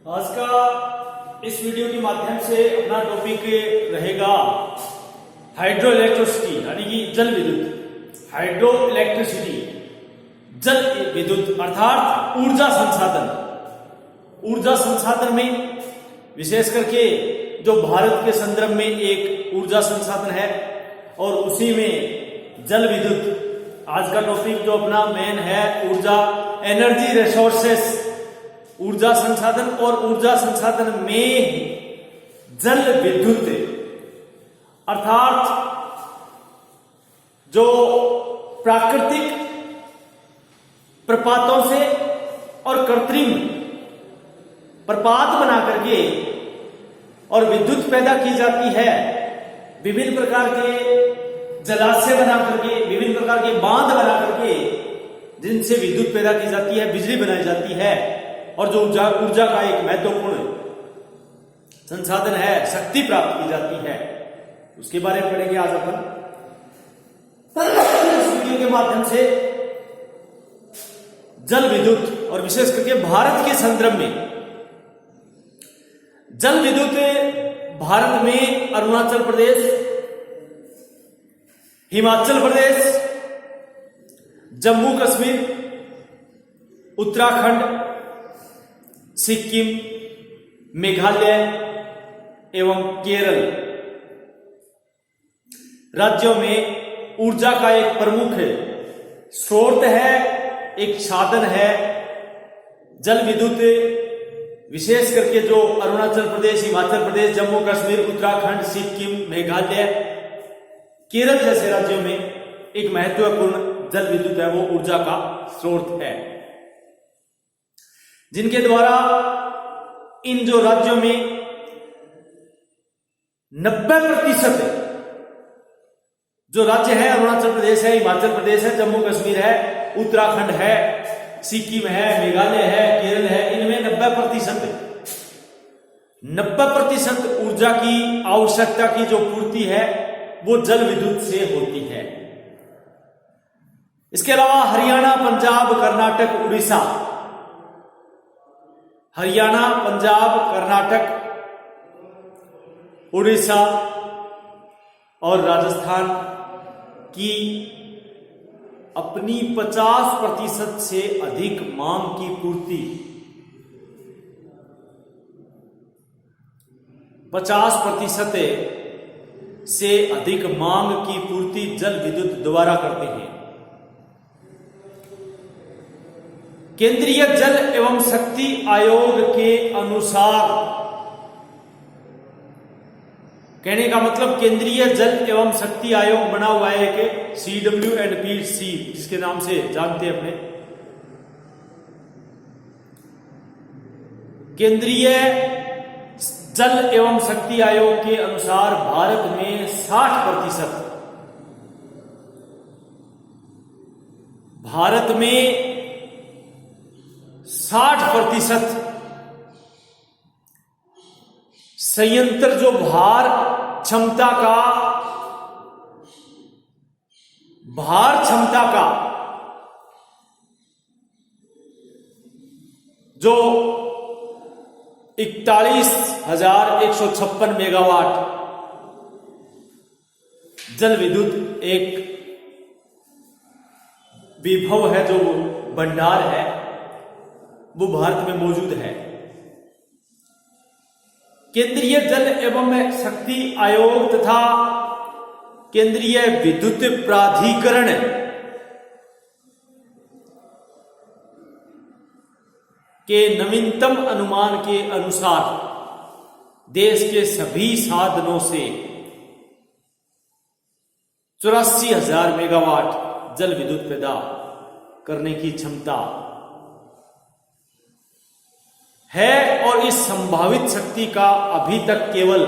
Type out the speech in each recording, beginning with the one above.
आज का इस वीडियो के माध्यम से अपना टॉपिक रहेगा हाइड्रो इलेक्ट्रिसिटी यानी कि जल विद्युत। हाइड्रो इलेक्ट्रिसिटी जल विद्युत अर्थात ऊर्जा संसाधन। ऊर्जा संसाधन में विशेष करके जो भारत के संदर्भ में एक ऊर्जा संसाधन है और उसी में जल विद्युत। आज का टॉपिक जो अपना मेन है ऊर्जा एनर्जी रिसोर्सेस, ऊर्जा संसाधन और ऊर्जा संसाधन में जल विद्युत अर्थात जो प्राकृतिक प्रपातों से और कृत्रिम प्रपात बना करके और विद्युत पैदा की जाती है। विभिन्न प्रकार के जलाशय बना करके, विभिन्न प्रकार के बांध बना करके जिनसे विद्युत पैदा की जाती है, बिजली बनाई जाती है और जो ऊर्जा का एक महत्वपूर्ण संसाधन है, शक्ति प्राप्त की जाती है, उसके बारे में पढ़ेंगे आज अपन इस वीडियो के माध्यम से। जल विद्युत और विशेष करके भारत के संदर्भ में जल विद्युत भारत में अरुणाचल प्रदेश, हिमाचल प्रदेश, जम्मू कश्मीर, उत्तराखंड, सिक्किम, मेघालय एवं केरल राज्यों में ऊर्जा का एक प्रमुख स्रोत है, एक साधन है जल विद्युत। विशेष करके जो अरुणाचल प्रदेश, हिमाचल प्रदेश, जम्मू कश्मीर, उत्तराखंड, सिक्किम, मेघालय, केरल जैसे राज्यों में एक महत्वपूर्ण जल विद्युत है, वो ऊर्जा का स्रोत है, जिनके द्वारा इन जो राज्यों में 90% जो राज्य है, अरुणाचल प्रदेश है, हिमाचल प्रदेश है, जम्मू कश्मीर है, उत्तराखंड है, सिक्किम है, मेघालय है, केरल है, इनमें 90% ऊर्जा की आवश्यकता की जो पूर्ति है वो जल विद्युत से होती है। इसके अलावा हरियाणा, पंजाब, कर्नाटक, उड़ीसा, हरियाणा, पंजाब, कर्नाटक, उड़ीसा और राजस्थान की अपनी 50% से अधिक मांग की पूर्ति 50% से अधिक मांग की पूर्ति जल विद्युत द्वारा करते हैं। केंद्रीय जल एवं शक्ति आयोग के अनुसार, कहने का मतलब केंद्रीय जल एवं शक्ति आयोग बना हुआ है एक CWNPC, जिसके नाम से जानते हैं अपने। केंद्रीय जल एवं शक्ति आयोग के अनुसार भारत में 60%, भारत में 60% संयंत्र जो भार क्षमता का जो 41,156 मेगावाट जल विद्युत एक विभव है, जो भंडार है, वो भारत में मौजूद है। केंद्रीय जल एवं शक्ति आयोग तथा केंद्रीय विद्युत प्राधिकरण के नवीनतम अनुमान के अनुसार देश के सभी साधनों से 84,000 मेगावाट जल विद्युत पैदा करने की क्षमता है और इस संभावित शक्ति का अभी तक केवल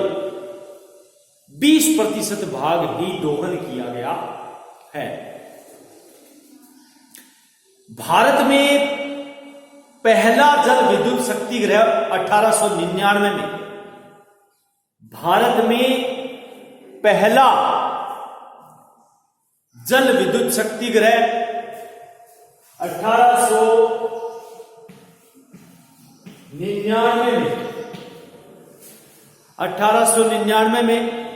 20% भाग ही दोहन किया गया है। भारत में पहला जल विद्युत शक्ति गृह 1899 में, भारत में पहला जल विद्युत शक्ति गृह 1800 99 में 1899 में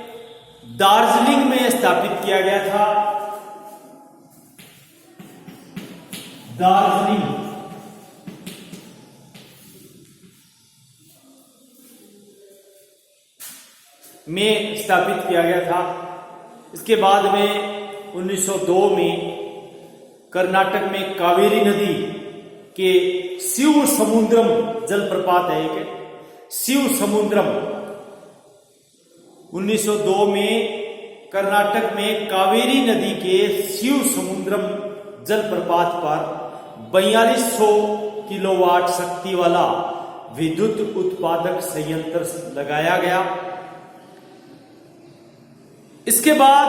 दार्जिलिंग में स्थापित किया गया था। दार्जिलिंग में स्थापित किया गया था। इसके बाद में 1902 में कर्नाटक में कावेरी नदी के शिव समुद्रम जलप्रपात है एक शिव समुद्रम। 1902 में कर्नाटक में कावेरी नदी के शिव समुद्रम जलप्रपात पर 4200 किलोवाट शक्ति वाला विद्युत उत्पादक संयंत्र लगाया गया। इसके बाद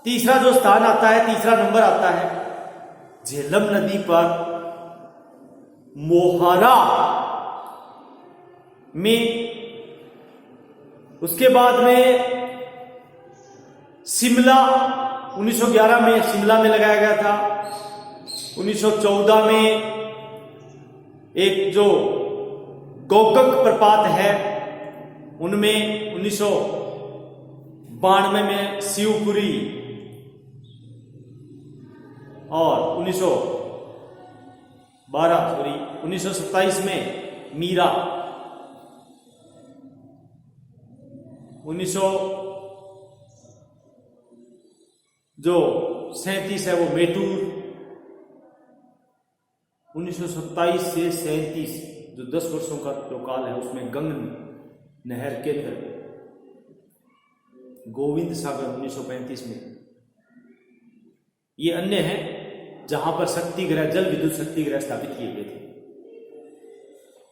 तीसरा जो स्थान आता है, तीसरा नंबर आता है झेलम नदी पर मोहारा में। उसके बाद में शिमला 1911 में शिमला में लगाया गया था। 1914 में एक जो गोकक प्रपात है उनमें 1992 में शिवपुरी और 1927 में मीरा, 1937 है वो मेटूर, 1927 से 37 जो 10 वर्षों का जो काल है उसमें गंग नहर केंद्र गोविंद सागर 1935 में। ये अन्य हैं जहां पर शक्ति ग्रह जल विद्युत शक्ति ग्रह स्थापित किए गए थे।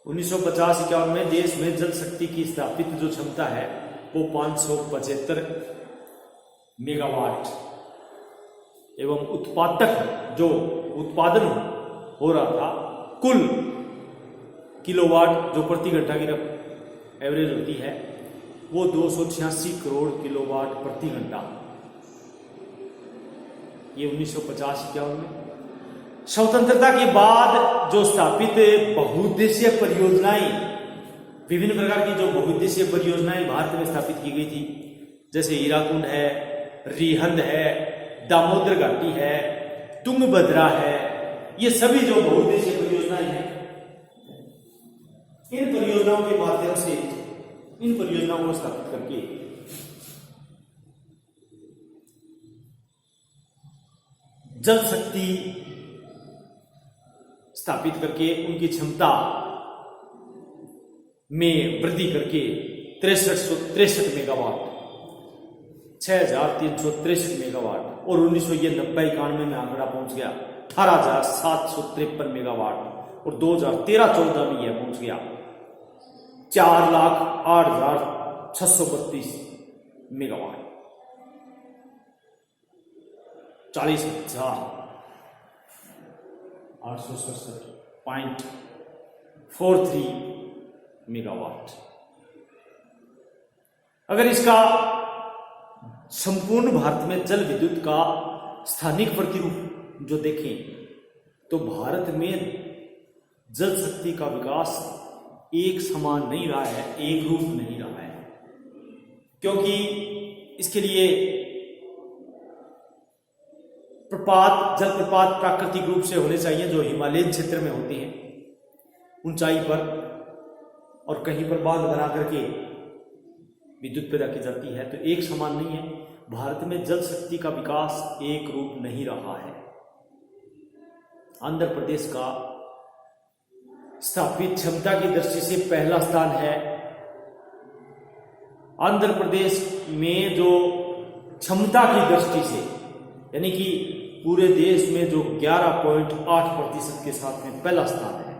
1950-51 में देश में जल शक्ति की स्थापित जो क्षमता है वो 575 मेगावाट एवं जो उत्पादन हो रहा था कुल किलोवाट जो प्रति घंटा की एवरेज होती है वो 286 करोड़ किलोवाट प्रति घंटा। ये 1950-51 में। स्वतंत्रता के बाद जो स्थापित बहुउद्देशीय परियोजनाएं, विभिन्न प्रकार की जो बहुउद्देशीय परियोजनाएं भारत में स्थापित की गई थी, जैसे हीराकुंड है, रिहंद है, दामोदर घाटी है, तुंगभद्रा है, ये सभी जो बहुउद्देशीय परियोजनाएं हैं, इन परियोजनाओं के माध्यम से इन परियोजनाओं को स्थापित करके जल शक्ति स्थापित करके उनकी क्षमता में वृद्धि करके 63 मेगावाट 6363 मेगावाट और 1990-91 में आंकड़ा पहुंच गया 18,753 मेगावाट और 2013-14 में यह पहुंच गया 4,08,632 मेगावाट 40,867.43 मेगावाट। अगर इसका संपूर्ण भारत में जल विद्युत का स्थानिक प्रतिरूप जो देखें तो भारत में जल शक्ति का विकास एक समान नहीं रहा है, एक रूप नहीं रहा है, क्योंकि इसके लिए जलप्रपात प्राकृतिक रूप से होने चाहिए जो हिमालयन क्षेत्र में होते हैं ऊंचाई पर, और कहीं पर बांध बना करके विद्युत पैदा की जाती है, तो एक समान नहीं है। भारत में जल शक्ति का विकास एक रूप नहीं रहा है। आंध्र प्रदेश का स्थापित क्षमता की दृष्टि से पहला स्थान है। आंध्र प्रदेश में जो क्षमता की दृष्टि से यानी कि पूरे देश में जो 11.8% के साथ में पहला स्थान है,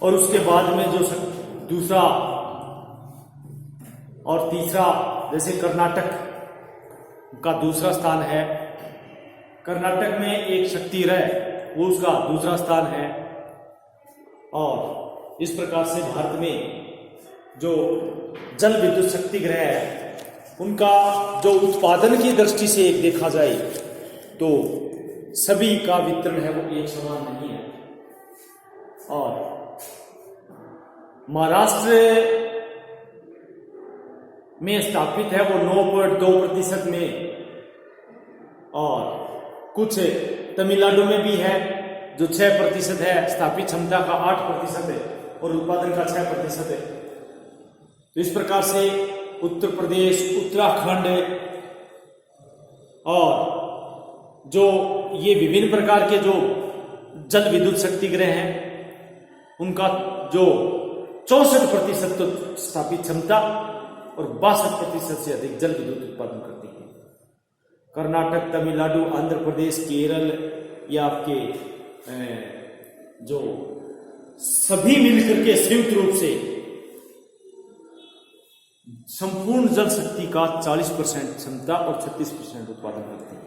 और उसके बाद में जो दूसरा और तीसरा, जैसे कर्नाटक का दूसरा स्थान है, कर्नाटक में एक शक्ति रह वो उसका दूसरा स्थान है, और इस प्रकार से भारत में जो जल विद्युत शक्ति ग्रह है उनका जो उत्पादन की दृष्टि से एक देखा जाए तो सभी का वितरण है वो एक समान नहीं है। और महाराष्ट्र में स्थापित है वो 9.2% में, और कुछ तमिलनाडु में भी है जो 6% है, स्थापित क्षमता का 8% है और उत्पादन का 6% है। तो इस प्रकार से उत्तर प्रदेश, उत्तराखंड और जो ये विभिन्न प्रकार के जो जल विद्युत शक्ति गृह हैं उनका जो 64% स्थापित क्षमता और 62% से अधिक जल विद्युत उत्पादन करती है। कर्नाटक, तमिलनाडु, आंध्र प्रदेश, केरल, ये आपके जो सभी मिलकर के संयुक्त रूप से संपूर्ण जल शक्ति का 40% क्षमता और 36% उत्पादन करती है।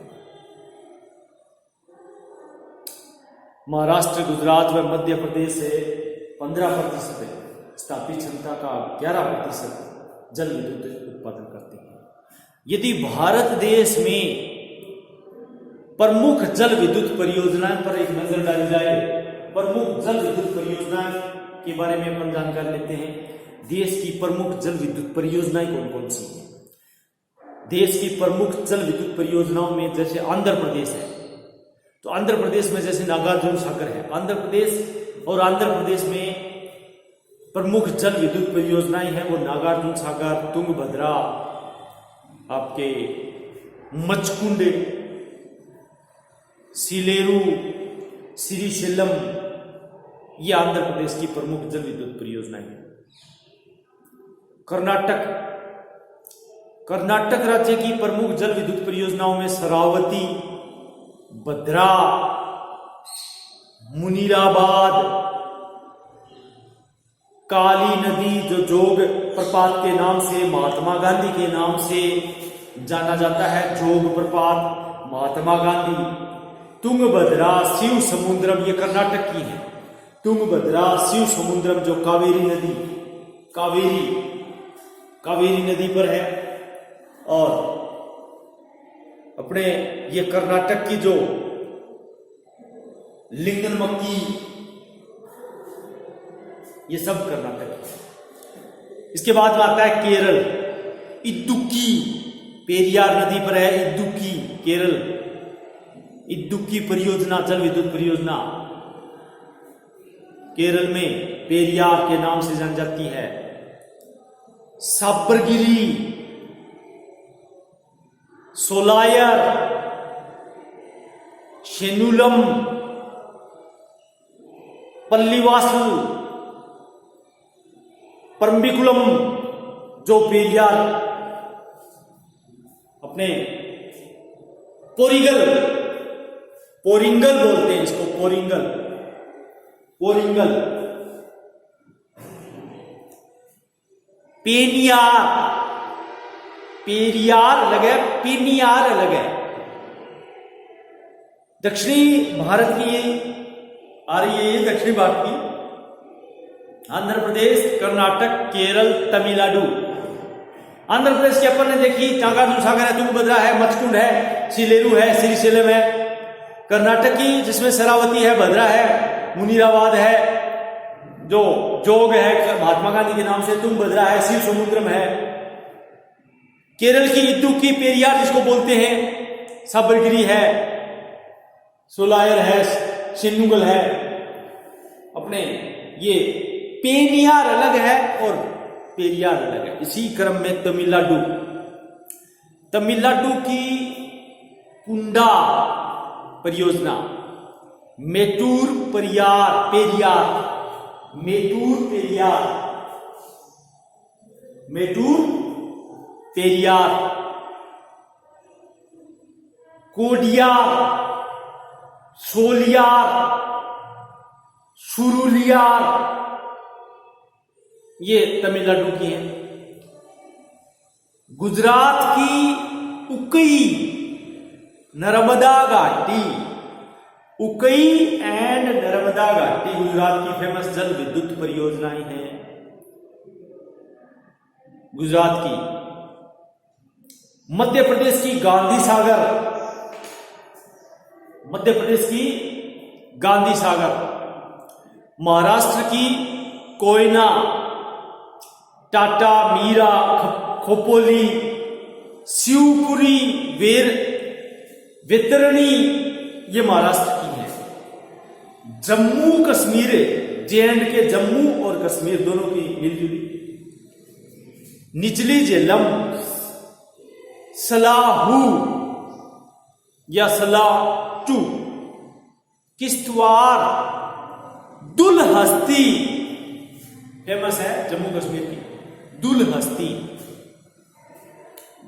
महाराष्ट्र, गुजरात व मध्य प्रदेश से 15% है, स्थापित क्षमता का 11% जल विद्युत उत्पादन करते हैं। यदि भारत देश में प्रमुख जल विद्युत परियोजनाओं पर एक नजर डाली जाए, प्रमुख जल विद्युत परियोजनाओं के बारे में अपन जानकारी लेते हैं। देश की प्रमुख जल विद्युत परियोजनाएं कौन कौन सी हैं? देश की प्रमुख जल विद्युत परियोजनाओं में जैसे आंध्र प्रदेश है, तो आंध्र प्रदेश में जैसे नागार्जुन सागर है, आंध्र प्रदेश में प्रमुख जल विद्युत परियोजनाएं हैं वो नागार्जुन सागर, तुंगभद्रा, आपके मचकुंड, सिलेरू, श्रीशैलम, ये आंध्र प्रदेश की प्रमुख जल विद्युत परियोजनाएं हैं। कर्नाटक राज्य की प्रमुख जल विद्युत परियोजनाओं में शरावती, भद्रा, मुनीराबाद, काली नदी जो जोग प्रपात के नाम से, महात्मा गांधी के नाम से जाना जाता है, जोग प्रपात, महात्मा गांधी, तुंगभद्रा, शिव समुद्रम, ये कर्नाटक की है। तुंगभद्रा, शिव समुद्रम जो कावेरी नदी पर है, और अपने ये कर्नाटक की जो लिंगनमक्की, ये सब कर्नाटक है। इसके बाद में आता है केरल, इदुक्की, पेरियार नदी पर है इदुक्की, केरल, इदुक्की परियोजना, जल विद्युत परियोजना केरल में पेरियार के नाम से जानी जाती है। साबरगिरी, सोलायर, शेनुलम, पल्लीवासु, परम्बिकुलम, जो पेरियार अपने पोरिंगल बोलते हैं इसको, पोरिंगल, पेरियार अलग है, पेनियार अलग है। दक्षिणी भारत की आ रही है, ये दक्षिणी भारत की, आंध्र प्रदेश, कर्नाटक, केरल, तमिलनाडु। आंध्र प्रदेश की अपन ने देखी, नागार्जुन सागर है, तुंगभद्रा है, मचकुंड है, सिलेरू है, श्रीशैलम है। कर्नाटक की जिसमें शरावती है, भद्रा है, मुनीराबाद है, जो जोग है महात्मा गांधी के नाम से, तुंगभद्रा है, शिव समुद्रम है। केरल की इदुक्की, पेरियार जिसको बोलते हैं, साबरगिरी है, सोलायर है, शेनुगल है। अपने ये पेनियार अलग है और पेरियार अलग है। इसी क्रम में तमिलनाडु की कुंडा परियोजना, मेटूर पेरियार, कोडियार, सोलियार, सुरुलियार, ये तमिलनाडु की है। गुजरात की उकई, नर्मदा घाटी, उकई एंड नर्मदा घाटी गुजरात की फेमस जल विद्युत परियोजनाएं हैं। गुजरात की, मध्य प्रदेश की गांधी सागर, महाराष्ट्र की कोयना, टाटा, मीरा, खोपोली, शिवपुरी, वेतरणी, ये महाराष्ट्र की है। जम्मू कश्मीर, JNK, जम्मू और कश्मीर दोनों की मिलजुली। निचली झेलम, सलाहू या सलाटू, किश्तवाड़, दुलहस्ती, फेमस है जम्मू कश्मीर की दुलहस्ती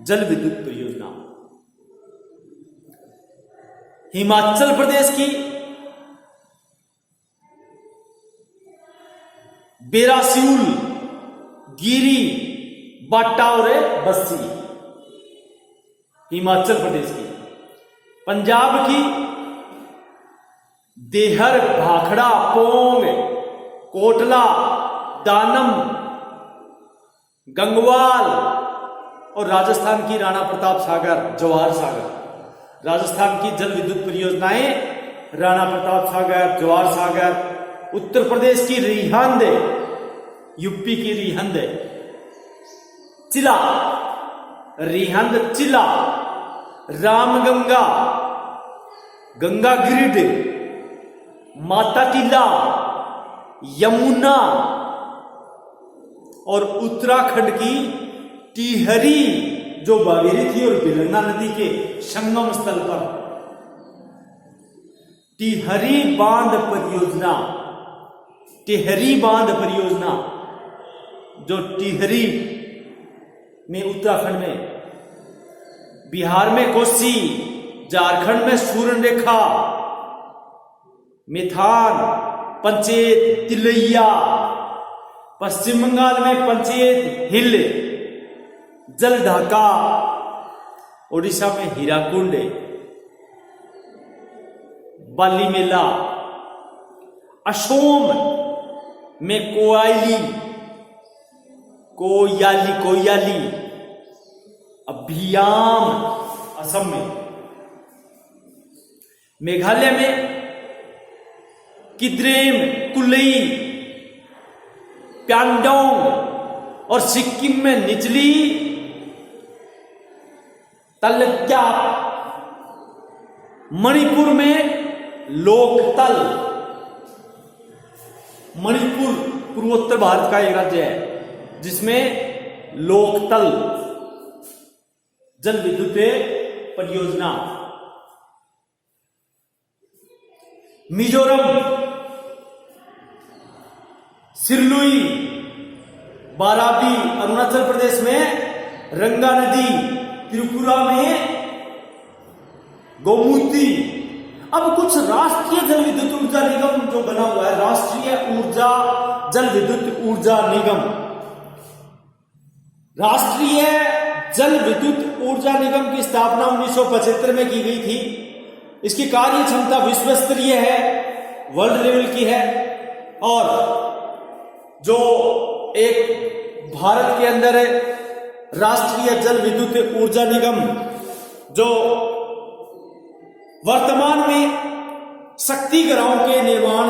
जल विद्युत परियोजना। हिमाचल प्रदेश की बेरासिउल, गिरी, बाटा और बस्सी, हिमाचल प्रदेश की। पंजाब की देहर, भाखड़ा, पोंग, कोटला, दानम, गंगवाल, और राजस्थान की राणा प्रताप सागर, जवाहर सागर। राजस्थान की जल विद्युत परियोजनाएं राणा प्रताप सागर, जवाहर सागर। उत्तर प्रदेश की रिहंद, यूपी की रिहंद, चिला, रिहंद चिला, रामगंगा, गंगा ग्रिड, माता टीला, यमुना, और उत्तराखंड की टिहरी, जो भागीरथी और भिलंगा नदी के संगम स्थल पर टिहरी बांध परियोजना। टिहरी बांध परियोजना जो टिहरी में उत्तराखंड में, बिहार में कोसी, झारखंड में सूर्यरेखा, मिथान, पंचेत तिलैया, पश्चिम बंगाल में पंचेत हिल, जलढाका, ओडिशा में हीराकुंड, बाली मेला, असोम में कोयाली, अभियाम असम में, मेघालय में किद्रेम, कुलई, प्यांडोंग, और सिक्किम में निचली तलग्याप, मणिपुर में लोकतल। मणिपुर पूर्वोत्तर भारत का एक राज्य है जिसमें लोकतल जल विद्युत परियोजना। मिजोरम, सिरलुई, बाराबी, अरुणाचल प्रदेश में रंगा नदी, त्रिपुरा में गोमती। अब कुछ राष्ट्रीय जल विद्युत ऊर्जा निगम जो बना हुआ है, राष्ट्रीय ऊर्जा जल विद्युत ऊर्जा निगम। राष्ट्रीय जल विद्युत ऊर्जा निगम की स्थापना 1975 में की गई थी। इसकी कार्य क्षमता विश्व स्तरीय है, वर्ल्ड लेवल की है, और जो एक भारत के अंदर राष्ट्रीय जल विद्युत ऊर्जा निगम जो वर्तमान में शक्ति ग्रामों के निर्माण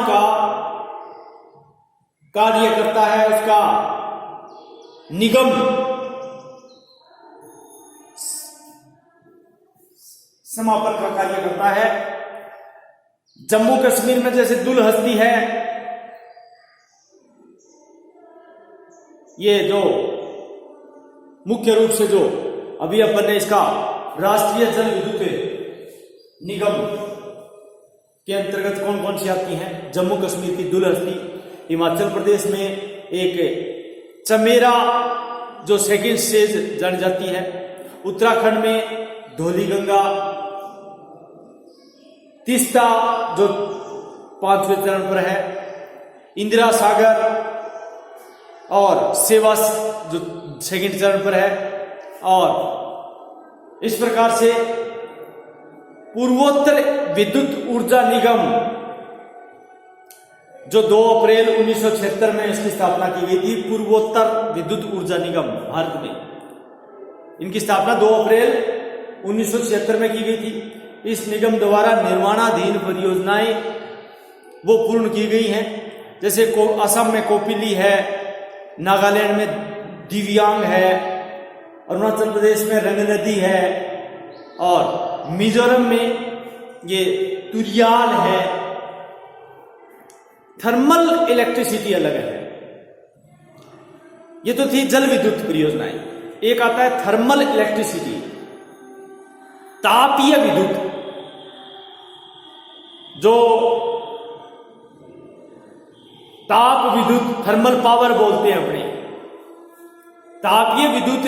का कार्य करता है, उसका निगम समापन का कार्य करता है। जम्मू कश्मीर में जैसे दुलहस्ती है, ये जो मुख्य रूप से जो अभी अपन ने इसका राष्ट्रीय जल विद्युत निगम के अंतर्गत कौन कौन सी आती हैं। जम्मू कश्मीर की दुलहस्ती, हिमाचल प्रदेश में एक चमेरा जो सेकेंड स्टेज जानी जाती है, उत्तराखंड में धौलीगंगा, तीस्ता जो 5वें चरण पर है, इंदिरा सागर और सेवास जो सेकंड चरण पर है। और इस प्रकार से पूर्वोत्तर विद्युत ऊर्जा निगम जो 2 अप्रैल 1976 में इसकी स्थापना की गई थी, पूर्वोत्तर विद्युत ऊर्जा निगम भारत में, इनकी स्थापना 2 अप्रैल 1976 में की गई थी। इस निगम द्वारा निर्माणाधीन परियोजनाएं वो पूर्ण की गई हैं। जैसे असम में कोपिली है, नागालैंड में दिव्यांग है, अरुणाचल प्रदेश में रंग नदी है, और मिजोरम में ये तुरियाल है। थर्मल इलेक्ट्रिसिटी अलग है। ये तो थी जल विद्युत परियोजनाएं। एक आता है थर्मल इलेक्ट्रिसिटी, तापीय विद्युत, जो ताप विद्युत, थर्मल पावर बोलते हैं अपने। तापीय विद्युत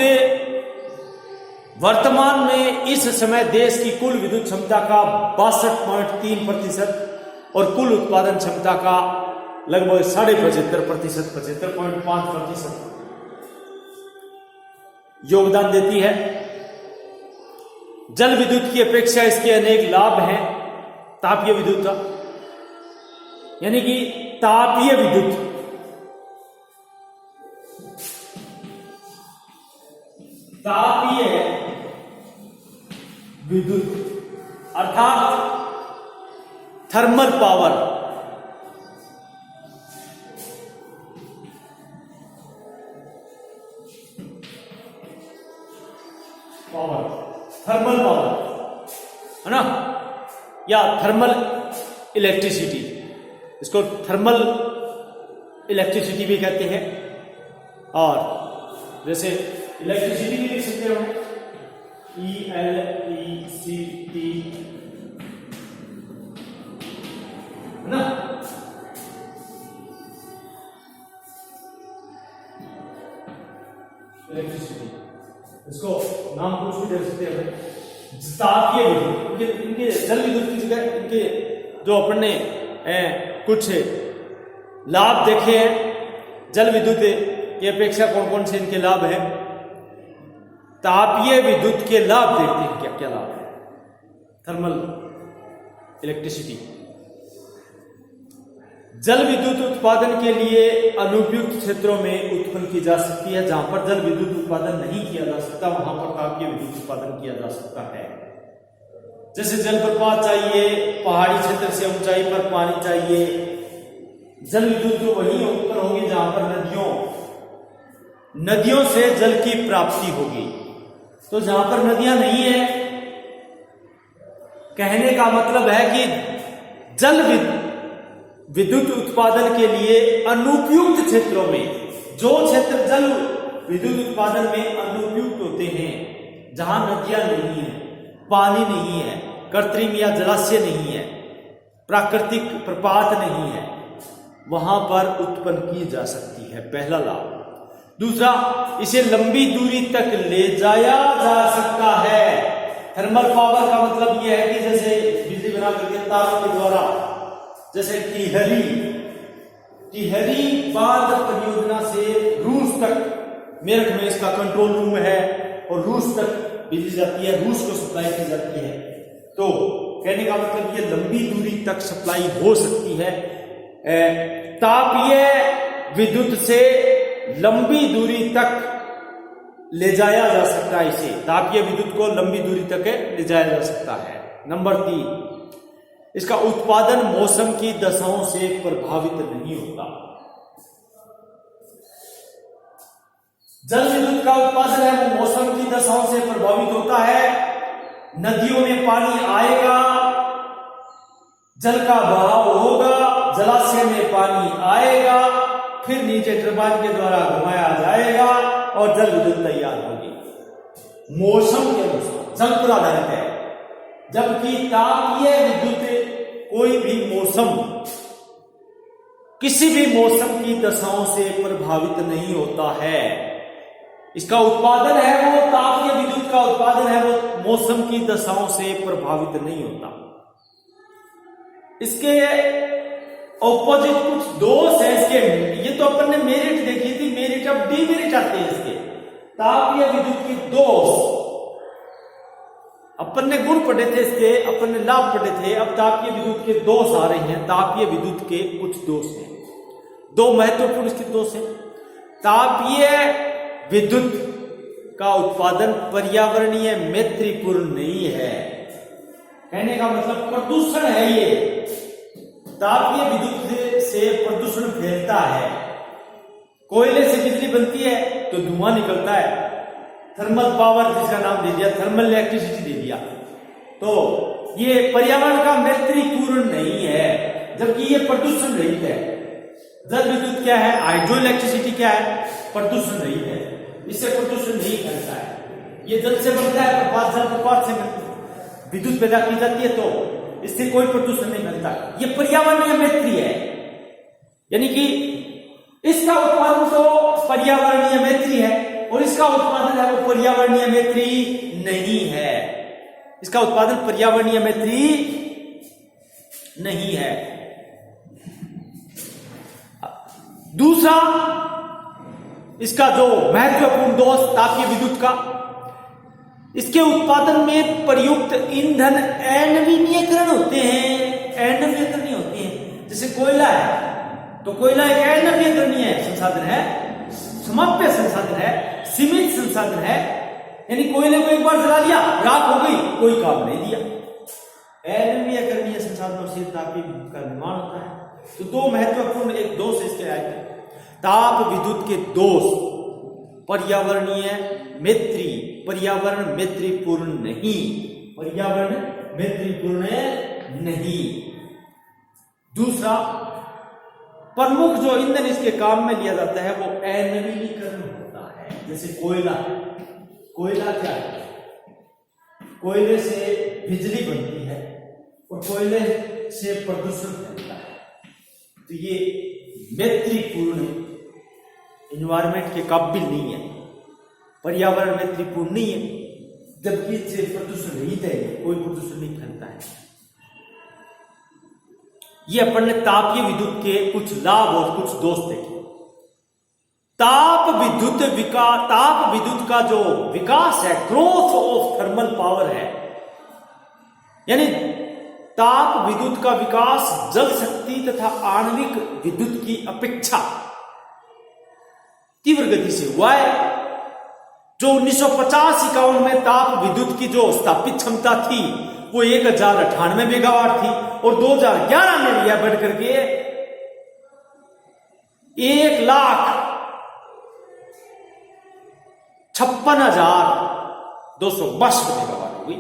वर्तमान में इस समय देश की कुल विद्युत क्षमता का 62.3% और कुल उत्पादन क्षमता का लगभग 75.5%, 75.5% योगदान देती है। जल विद्युत की अपेक्षा इसके अनेक लाभ हैं तापीय विद्युत का। यानी कि तापीय विद्युत अर्थात थर्मल पावर, थर्मल पावर है ना, या थर्मल इलेक्ट्रिसिटी, इसको थर्मल इलेक्ट्रिसिटी भी कहते हैं। और जैसे इलेक्ट्रिसिटी भी लिख सकते हो, ELECT है ना। इलेक्ट्रिसिटी, इसको नाम कुछ भी दे सकते हैं। तापीय विद्युत, इनके जल विद्युत की जगह इनके जो अपन ने कुछ लाभ देखे हैं जल विद्युत की अपेक्षा, कौन कौन से इनके लाभ हैं। तापीय विद्युत के लाभ देखते हैं, क्या क्या लाभ है। थर्मल इलेक्ट्रिसिटी, जल विद्युत उत्पादन के लिए अनुपयुक्त क्षेत्रों में उत्पन्न की जा सकती है। जहां पर जल विद्युत उत्पादन नहीं किया जा सकता वहां पर तापीय विद्युत उत्पादन किया जा सकता है। जैसे जलप्रपात चाहिए, पहाड़ी क्षेत्र से ऊंचाई पर पानी चाहिए। जल विद्युत जो वही उत्पन्न होगी जहां पर नदियों से जल की प्राप्ति होगी। तो जहां पर नदियां नहीं है, कहने का मतलब है कि जल विद्युत उत्पादन के लिए अनुपयुक्त क्षेत्रों में, जो क्षेत्र जल विद्युत उत्पादन में अनुपयुक्त होते हैं, जहां नदियां नहीं है, पानी नहीं है, कृत्रिम या जलाशय नहीं है, प्राकृतिक प्रपात नहीं है, वहां पर उत्पन्न की जा सकती है, पहला लाभ। दूसरा, इसे लंबी दूरी तक ले जाया जा सकता है। थर्मल पावर का मतलब यह है कि जैसे बिजली बना करके तारों के द्वारा, जैसे टिहरी बांध परियोजना से रूस तक, मेरठ में इसका कंट्रोल रूम है और रूस तक बिजली जाती है, रूस को सप्लाई की जाती है। तो कहने का मतलब ये लंबी दूरी तक सप्लाई हो सकती है। तापीय विद्युत से लंबी दूरी तक ले जाया जा सकता है। इसे तापीय विद्युत को लंबी दूरी तक ले जाया जा सकता है। नंबर 3, इसका उत्पादन मौसम की दशाओं से प्रभावित नहीं होता। जल विद्युत का उत्पादन है वो मौसम की दशाओं से प्रभावित होता है। नदियों में पानी आएगा, जल का बहाव होगा, जलाशय में पानी आएगा, फिर नीचे टरबाइन के द्वारा घुमाया जाएगा और जल विद्युत तैयार होगी। मौसम के अनुसार जल पर आधारित है, जबकि तापीय विद्युत कोई भी मौसम, किसी भी मौसम की दशाओं से प्रभावित नहीं होता है। इसका उत्पादन है वो, तापीय विद्युत का उत्पादन है वो मौसम की दशाओं से प्रभावित नहीं होता। इसके ऑपोजिट कुछ दोष है इसके। ये तो अपन ने मेरिट देखी थी, मेरिट, अब डीमेरिट आते हैं इसके। तापीय विद्युत के दोष, अपन ने गुण पढ़े थे इसके, अपन ने लाभ पढ़े थे। अब तापीय विद्युत के दोष आ रहे हैं। तापीय विद्युत के कुछ दोष हैं, 2 महत्वपूर्ण इसके दोष हैं। तापीय विद्युत का उत्पादन पर्यावरणीय मैत्रीपूर्ण नहीं है। कहने का मतलब प्रदूषण है ये। तापीय विद्युत से प्रदूषण फैलता है। कोयले से बिजली बनती है तो धुआं निकलता है, थर्मल पावर जिसका नाम दे दिया, थर्मल इलेक्ट्रिसिटी दे दिया। तो ये पर्यावरण का मैत्रीपूर्ण नहीं है, जबकि ये प्रदूषण रहित है। जल विद्युत क्या है, हाइड्रो इलेक्ट्रिसिटी क्या है, प्रदूषण रहित है, इससे प्रदूषण नहीं फैलता है। ये जल से बनता है, प्रकाश जल प्रकाश से विद्युत पैदा की जाती है, तो इससे कोई प्रदूषण नहीं फैलता। ये पर्यावरणीय मैत्री है, यानी कि इसका उत्पादन तो पर्यावरणीय मैत्री है और इसका उत्पादन है वो पर्यावरणीय मैत्री नहीं है। इसका उत्पादन पर्यावरणीय मैत्री नहीं है। दूसरा, इसका जो महत्वपूर्ण दोष तापीय विद्युत का, इसके उत्पादन में प्रयुक्त ईंधन अनवीनीकरण होते हैं, अनवीनीकरणीय होते हैं। जैसे कोयला है तो कोयला एक अनवीनीकरणीय संसाधन है, समाप्य संसाधन है, सीमित संसाधन है, यानी कोयले को एक बार जला लिया, राख हो गई, कोई काम नहीं दिया। अनवीनीकरणीय संसाधनों से तापीय विद्युत का निर्माण होता है। तो दो महत्वपूर्ण एक दोष इसके आए थे। ताप विद्युत के दोष, पर्यावरणीय मैत्री, पर्यावरण मैत्रीपूर्ण नहीं, पर्यावरण मैत्रीपूर्ण नहीं। दूसरा, प्रमुख जो ईंधन इसके काम में लिया जाता है वो अनवीनीकरण होता है। जैसे कोयला, कोयला क्या है, कोयले से बिजली बनती है और कोयले से प्रदूषण फैलता है। तो ये मैत्रीपूर्ण एनवायरमेंट के काबिल नहीं है, पर्यावरण मैत्रीपूर्ण नहीं है, जबकि इससे प्रदूषण रहित है, कोई प्रदूषण नहीं फैलता है। ये अपन ने तापीय विद्युत के कुछ लाभ और कुछ दोष देखे। ताप विद्युत का जो विकास है, ग्रोथ ऑफ थर्मल पावर है, यानी ताप विद्युत का विकास जल शक्ति तथा आणविक विद्युत की अपेक्षा तीव्र गति से हुआ है। जो 1950-51 में ताप विद्युत की जो स्थापित क्षमता थी वो 1098 मेगावाट थी और 2011 में यह बढ़ करके 1,56,262 मेगावाट हो गई।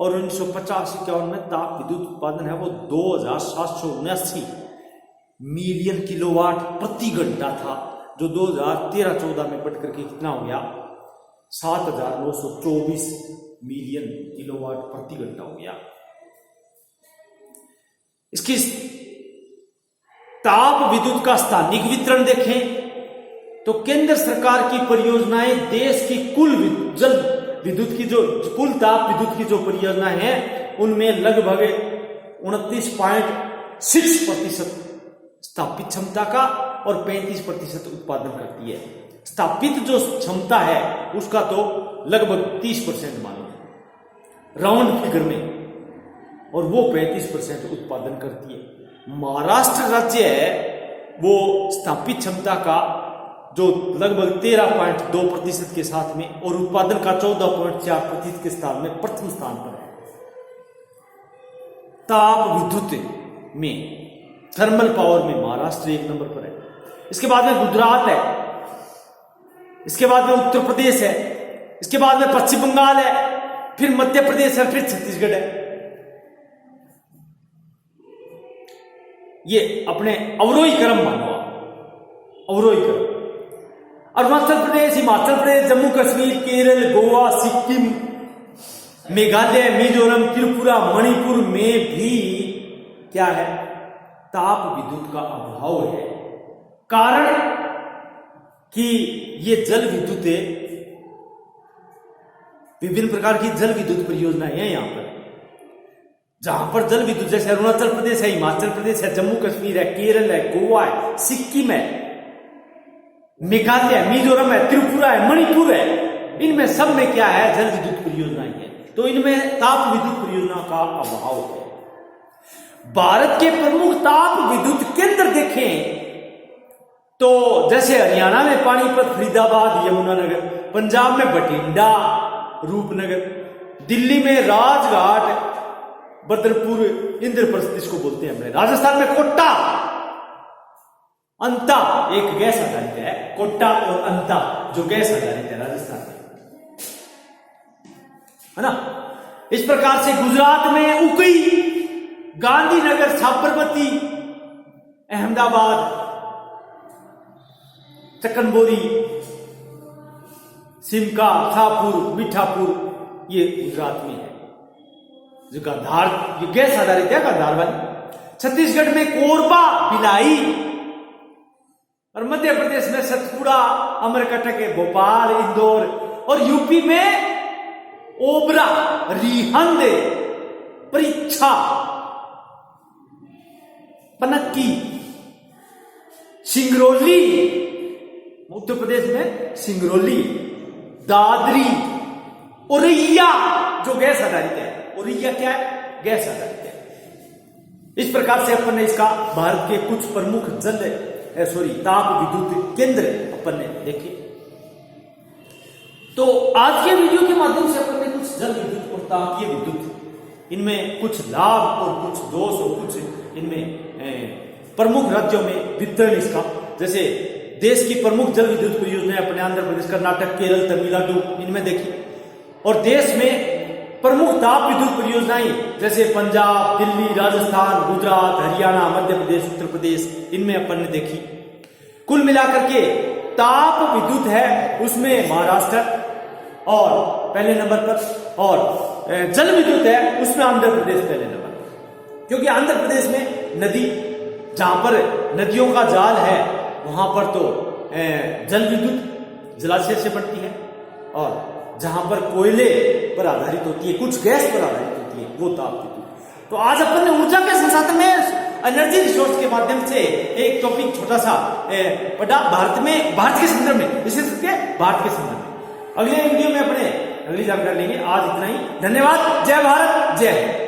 और 1950-51 में ताप विद्युत उत्पादन है वो 2,779 मिलियन किलोवाट प्रति घंटा था, जो 2013-14 में बढ़ करके कितना हो गया, 7,924 मिलियन किलोवाट प्रति घंटा हो गया। इसकी ताप विद्युत का स्थानिक वितरण देखें तो केंद्र सरकार की परियोजनाएं देश की कुल जल विद्युत की जो कुल ताप विद्युत की जो परियोजनाएं हैं उनमें लगभग 29.6% स्थापित क्षमता का और 35% उत्पादन करती है। स्थापित जो क्षमता है उसका तो लगभग 30% मानो राउंड फिगर में, और वो 35% उत्पादन करती है। महाराष्ट्र राज्य है वो स्थापित क्षमता का जो लगभग 13.2% के साथ में और उत्पादन का 14.4% के साथ में प्रथम स्थान पर है। ताप विद्युत में, थर्मल पावर में महाराष्ट्र 1 नंबर पर है। इसके बाद में गुजरात है, इसके बाद में उत्तर प्रदेश है, इसके बाद में पश्चिम बंगाल है, फिर मध्य प्रदेश है, फिर छत्तीसगढ़ है। ये अपने अवरोही क्रम मानो, अवरोही क्रम। अरुणाचल प्रदेश, हिमाचल प्रदेश, जम्मू कश्मीर, केरल, गोवा, सिक्किम, मेघालय, मिजोरम, त्रिपुरा, मणिपुर में भी क्या है, ताप विद्युत का अभाव है। कारण कि ये जल विद्युत विभिन्न प्रकार की जल विद्युत परियोजनाएं हैं यहां पर, जहां पर जल विद्युत जैसे अरुणाचल प्रदेश है, हिमाचल प्रदेश है, जम्मू कश्मीर है, केरल है, गोवा है, सिक्किम है, मेघालय, मिजोरम है, त्रिपुरा है, मणिपुर है, इनमें सब में क्या है, जल विद्युत परियोजनाएं हैं। तो इनमें ताप विद्युत परियोजना का अभाव है। भारत के प्रमुख ताप विद्युत केंद्र देखें तो जैसे हरियाणा में पानीपत, फरीदाबाद, यमुनानगर, पंजाब में बठिंडा, रूपनगर, दिल्ली में राजघाट, बदरपुर, इंद्रप्रस्थ इसको बोलते हैं। अपने राजस्थान में कोट्टा, अंता एक गैस आधारित है। कोट्टा और अंता जो गैस आधारित है राजस्थान में, है ना। इस प्रकार से गुजरात में उकई, गांधीनगर, साबरमती, अहमदाबाद, चकनबोरी, सिमका, शाहपुर, मीठापुर ये गुजरात में है। जो गांधार ये गैस आधारित है, गांधार वाली। छत्तीसगढ़ में कोरबा, भिलाई, और मध्य प्रदेश में सतपुड़ा, अमरकटक, भोपाल, इंदौर, और यूपी में ओबरा, रिहंद, परीक्षा, पनक्की, सिंगरौली, उत्तर प्रदेश में सिंगरौली, दादरी, औरैया जो गैस आधारित है। औरैया क्या है? गैस आधारित है। इस प्रकार से अपन ने इसका भारत के कुछ प्रमुख ताप विद्युत केंद्र अपन ने देखे। तो आज के वीडियो के माध्यम से अपन ने कुछ जल विद्युत और तापीय विद्युत, इनमें कुछ लाभ और कुछ दोष और कुछ इनमें प्रमुख राज्यों में वितरण इसका, जैसे देश की प्रमुख जल विद्युत परियोजनाएं अपने आंध्र प्रदेश, कर्नाटक, केरल, तमिलनाडु इनमें देखी, और देश में प्रमुख ताप विद्युत परियोजनाएं जैसे पंजाब, दिल्ली, राजस्थान, गुजरात, हरियाणा, मध्य प्रदेश, उत्तर प्रदेश इनमें अपन ने देखी। कुल मिलाकर के ताप विद्युत है उसमें महाराष्ट्र और पहले नंबर पर, और जल विद्युत है उसमें आंध्र प्रदेश पहले नंबर पर, क्योंकि आंध्र प्रदेश में नदी, जहां पर नदियों का जाल है वहां पर तो जल विद्युत जलाशय से बनती है, और जहां पर कोयले पर आधारित होती है, कुछ गैस पर आधारित होती है, वो ताप विद्युत। तो आज अपन ने ऊर्जा के संसाधन में एनर्जी रिसोर्स के माध्यम से एक टॉपिक छोटा सा पढ़ा भारत के संदर्भ में, विशेष करके भारत के संदर्भ में। अगले वीडियो में अपने अगली जानकारी लेंगे। आज इतना ही, धन्यवाद। जय भारत, जय हिंद।